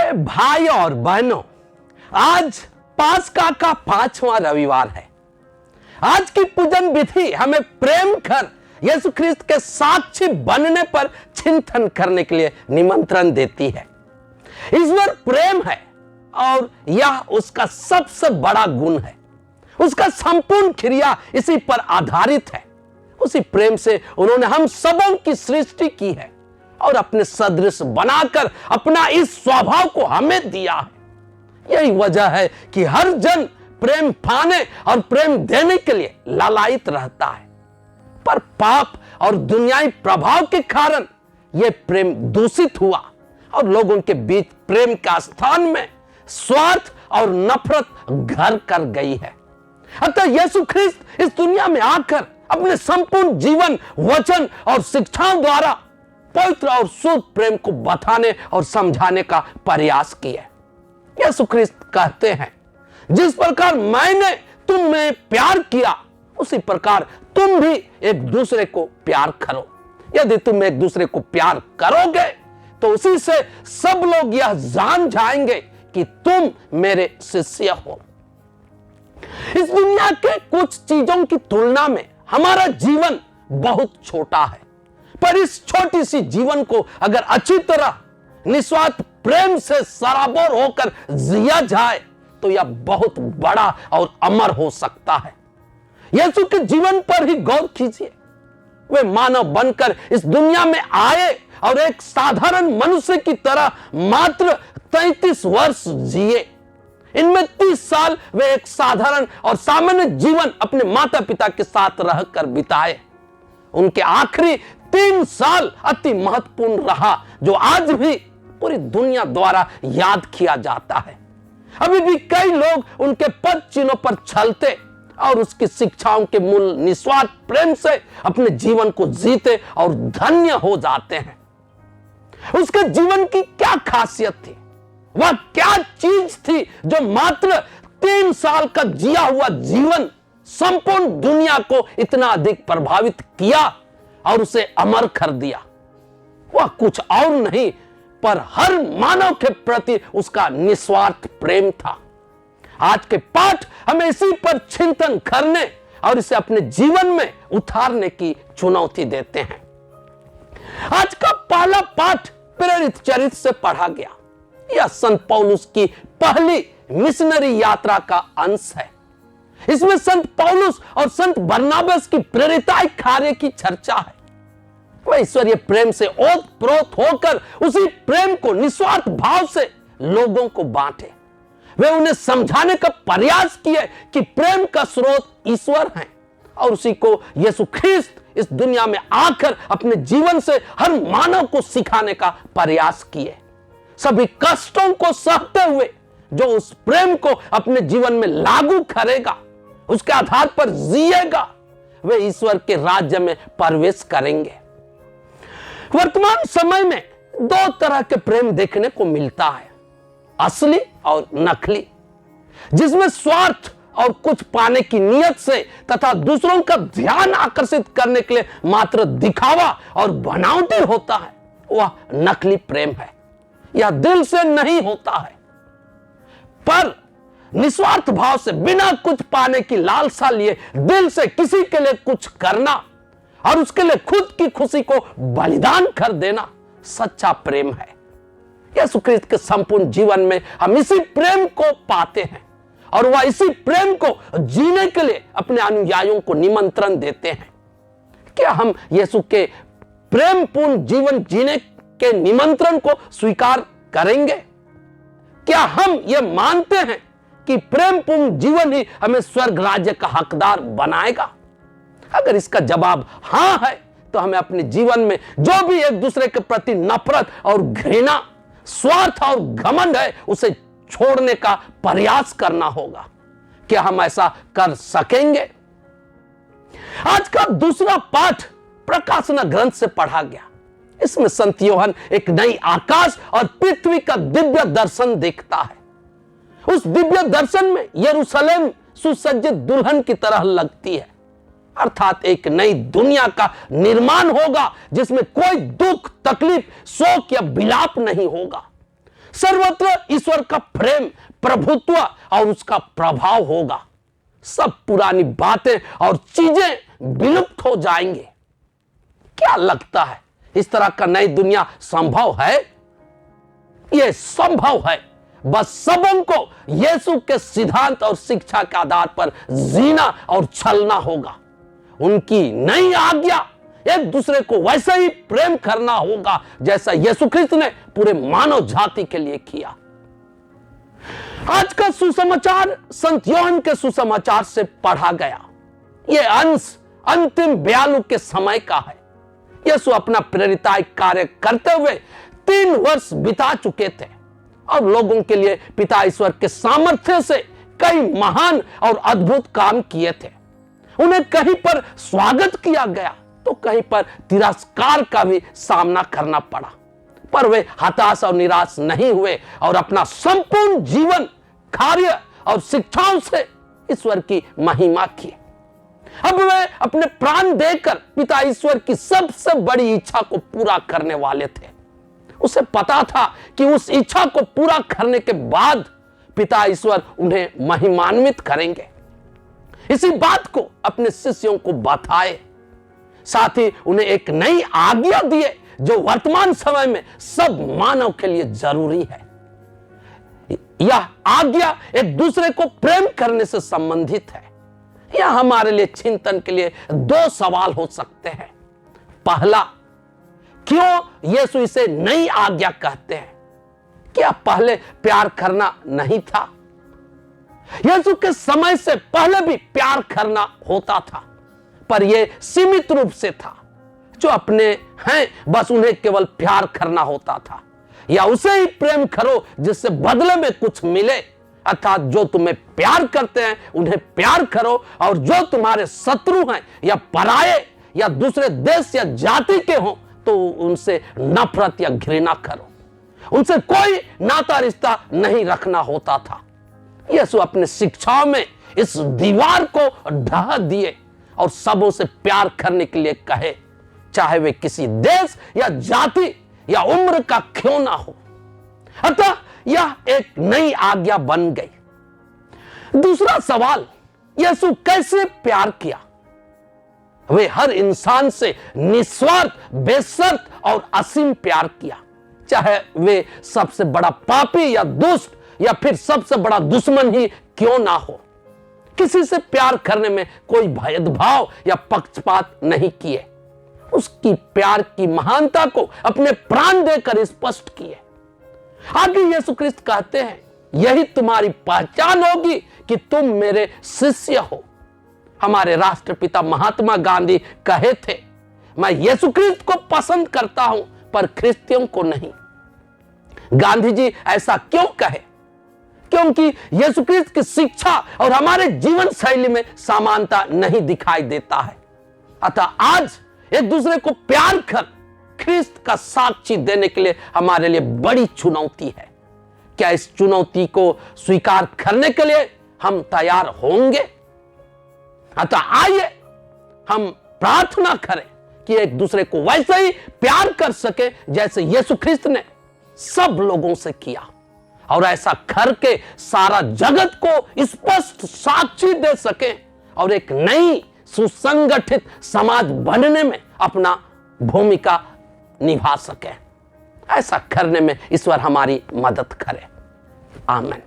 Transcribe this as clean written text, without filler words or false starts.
प्रिय भाई और बहनों, आज पास्का का 5वां रविवार है। आज की पूजन विधि हमें प्रेम कर यीशु ख्रिस्त के साक्षी बनने पर चिंतन करने के लिए निमंत्रण देती है। ईश्वर प्रेम है और यह उसका सबसे बड़ा गुण है। उसका संपूर्ण क्रिया इसी पर आधारित है। उसी प्रेम से उन्होंने हम सबों की सृष्टि की है और अपने सदृश बनाकर अपना इस स्वभाव को हमें दिया है। यही वजह है कि हर जन प्रेम पाने और प्रेम देने के लिए लालायित रहता है। पर पाप और दुनियाई प्रभाव के कारण यह प्रेम दूषित हुआ और लोगों के बीच प्रेम का स्थान में स्वार्थ और नफरत घर कर गई है। अतः यीशु ख्रिस्त इस दुनिया में आकर अपने संपूर्ण जीवन, वचन और शिक्षाओं द्वारा पवित्र और शुद्ध प्रेम को बताने और समझाने का प्रयास किया। यीशु ख्रिस्त कहते हैं, जिस प्रकार मैंने तुम में प्यार किया उसी प्रकार तुम भी एक दूसरे को प्यार करो। यदि तुम एक दूसरे को प्यार करोगे तो उसी से सब लोग यह जान जाएंगे कि तुम मेरे शिष्य हो। इस दुनिया के कुछ चीजों की तुलना में हमारा जीवन बहुत छोटा है, पर इस छोटी सी जीवन को अगर अच्छी तरह निस्वार्थ प्रेम से सराबोर होकर जिया जाए तो यह बहुत बड़ा और अमर हो सकता है। यीशु के जीवन पर ही गौर कीजिए। वे मानव बनकर इस दुनिया में आए और एक साधारण मनुष्य की तरह मात्र 33 वर्ष जिए। इनमें 30 साल वे एक साधारण और सामान्य जीवन अपने माता पिता के साथ रहकर बिताए। उनके आखिरी 3 साल अति महत्वपूर्ण रहा, जो आज भी पूरी दुनिया द्वारा याद किया जाता है। अभी भी कई लोग उनके पद चिन्हों पर चलते और उसकी शिक्षाओं के मूल निस्वार्थ प्रेम से अपने जीवन को जीते और धन्य हो जाते हैं। उसके जीवन की क्या खासियत थी? वह क्या चीज थी जो मात्र 3 साल का जिया हुआ जीवन संपूर्ण दुनिया को इतना अधिक प्रभावित किया और उसे अमर कर दिया? वह कुछ और नहीं पर हर मानव के प्रति उसका निस्वार्थ प्रेम था। आज के पाठ हमें इसी पर चिंतन करने और इसे अपने जीवन में उतारने की चुनौती देते हैं। आज का पहला पाठ प्रेरित चरित्र से पढ़ा गया। यह संत पौलुस की पहली मिशनरी यात्रा का अंश है। इसमें संत पौलुस और संत बरनाबस की प्रेरिताई कार्य की चर्चा है। वह ईश्वरीय प्रेम से ओतप्रोत होकर उसी प्रेम को निस्वार्थ भाव से लोगों को बांटे। वे उन्हें समझाने का प्रयास किए कि प्रेम का स्रोत ईश्वर है और उसी को यीशु ख्रिस्त इस दुनिया में आकर अपने जीवन से हर मानव को सिखाने का प्रयास किए। सभी कष्टों को सहते हुए जो उस प्रेम को अपने जीवन में लागू करेगा, उसके आधार पर जिएगा, वे ईश्वर के राज्य में प्रवेश करेंगे। वर्तमान समय में 2 तरह के प्रेम देखने को मिलता है, असली और नकली, जिसमें स्वार्थ और कुछ पाने की नियत से तथा दूसरों का ध्यान आकर्षित करने के लिए मात्र दिखावा और बनावटी होता है। वह नकली प्रेम है। यह दिल से नहीं होता है, पर निस्वार्थ भाव से बिना कुछ पाने की लालसा लिए दिल से किसी के लिए कुछ करना और उसके लिए खुद की खुशी को बलिदान कर देना सच्चा प्रेम है। यीशु ख्रिस्त के संपूर्ण जीवन में हम इसी प्रेम को पाते हैं और वह इसी प्रेम को जीने के लिए अपने अनुयायियों को निमंत्रण देते हैं। क्या हम यीशु के प्रेमपूर्ण जीवन जीने के निमंत्रण को स्वीकार करेंगे? क्या हम यह मानते हैं कि प्रेमपूर्ण जीवन ही हमें स्वर्ग राज्य का हकदार बनाएगा? अगर इसका जवाब हां है तो हमें अपने जीवन में जो भी एक दूसरे के प्रति नफरत और घृणा, स्वार्थ और घमंड है, उसे छोड़ने का प्रयास करना होगा। क्या हम ऐसा कर सकेंगे? आज का दूसरा पाठ प्रकाशना ग्रंथ से पढ़ा गया। इसमें संत यूहन्ना एक नई आकाश और पृथ्वी का दिव्य दर्शन देखता है। उस दिव्य दर्शन में यरूशलेम सुसज्जित दुल्हन की तरह लगती है, अर्थात एक नई दुनिया का निर्माण होगा जिसमें कोई दुख, तकलीफ, शोक या विलाप नहीं होगा। सर्वत्र ईश्वर का प्रेम, प्रभुत्व और उसका प्रभाव होगा। सब पुरानी बातें और चीजें विलुप्त हो जाएंगे। क्या लगता है इस तरह का नई दुनिया संभव है? यह संभव है, बस सबों को यीशु के सिद्धांत और शिक्षा के आधार पर जीना और चलना होगा। उनकी नई आज्ञा एक दूसरे को वैसे ही प्रेम करना होगा जैसा यीशु ख्रिस्त ने पूरे मानव जाति के लिए किया। आज का सुसमाचार संत योहन के सुसमाचार से पढ़ा गया। यह अंश अंतिम ब्यालू के समय का है। यीशु अपना प्रेरिताई कार्य करते हुए 3 वर्ष बिता चुके थे और लोगों के लिए पिता ईश्वर के सामर्थ्य से कई महान और अद्भुत काम किए थे। उन्हें कहीं पर स्वागत किया गया तो कहीं पर तिरस्कार का भी सामना करना पड़ा, पर वे हताश और निराश नहीं हुए और अपना संपूर्ण जीवन, कार्य और शिक्षाओं से ईश्वर की महिमा की। अब वे अपने प्राण देकर पिता ईश्वर की सबसे बड़ी इच्छा को पूरा करने वाले थे। उसे पता था कि उस इच्छा को पूरा करने के बाद पिता ईश्वर उन्हें महिमान्वित करेंगे। इसी बात को अपने शिष्यों को बताए, साथ ही उन्हें एक नई आज्ञा दिए जो वर्तमान समय में सब मानव के लिए जरूरी है। यह आज्ञा एक दूसरे को प्रेम करने से संबंधित है। यह हमारे लिए चिंतन के लिए 2 सवाल हो सकते हैं। पहला, क्यों यीशु इसे नई आज्ञा कहते हैं? क्या पहले प्यार करना नहीं था? यीशु के समय से पहले भी प्यार करना होता था, पर यह सीमित रूप से था। जो अपने हैं बस उन्हें केवल प्यार करना होता था, या उसे ही प्रेम करो जिससे बदले में कुछ मिले। अर्थात जो तुम्हें प्यार करते हैं उन्हें प्यार करो, और जो तुम्हारे शत्रु हैं या पराये या दूसरे देश या जाति के हों तो उनसे नफरत या घृणा करो। उनसे कोई नाता रिश्ता नहीं रखना होता था। यीशु अपने शिक्षाओं में इस दीवार को ढा दिए और सबों से प्यार करने के लिए कहे, चाहे वे किसी देश या जाति या उम्र का क्यों ना हो। अतः यह एक नई आज्ञा बन गई। दूसरा सवाल, यीशु कैसे प्यार किया? वे हर इंसान से निस्वार्थ, बेशर्त और असीम प्यार किया, चाहे वे सबसे बड़ा पापी या दुष्ट या फिर सबसे बड़ा दुश्मन ही क्यों ना हो। किसी से प्यार करने में कोई भेदभाव या पक्षपात नहीं किए। उसकी प्यार की महानता को अपने प्राण देकर स्पष्ट किए। आगे यीशु ख्रिस्त कहते हैं, यही तुम्हारी पहचान होगी कि तुम मेरे शिष्य हो। हमारे राष्ट्रपिता महात्मा गांधी कहे थे, मैं यीशु ख्रिस्त को पसंद करता हूं पर ख्रिस्तियों को नहीं। गांधी जी ऐसा क्यों कहे? क्योंकि यीशु ख्रिस्त की शिक्षा और हमारे जीवन शैली में समानता नहीं दिखाई देता है। अतः आज एक दूसरे को प्यार कर ख्रिस्त का साक्षी देने के लिए हमारे लिए बड़ी चुनौती है। क्या इस चुनौती को स्वीकार करने के लिए हम तैयार होंगे? अतः आइए हम प्रार्थना करें कि एक दूसरे को वैसे ही प्यार कर सके जैसे यीशु ख्रिस्त ने सब लोगों से किया, और ऐसा करके सारा जगत को स्पष्ट साक्षी दे सके और एक नई सुसंगठित समाज बनने में अपना भूमिका निभा सके। ऐसा करने में ईश्वर हमारी मदद करे। आमीन।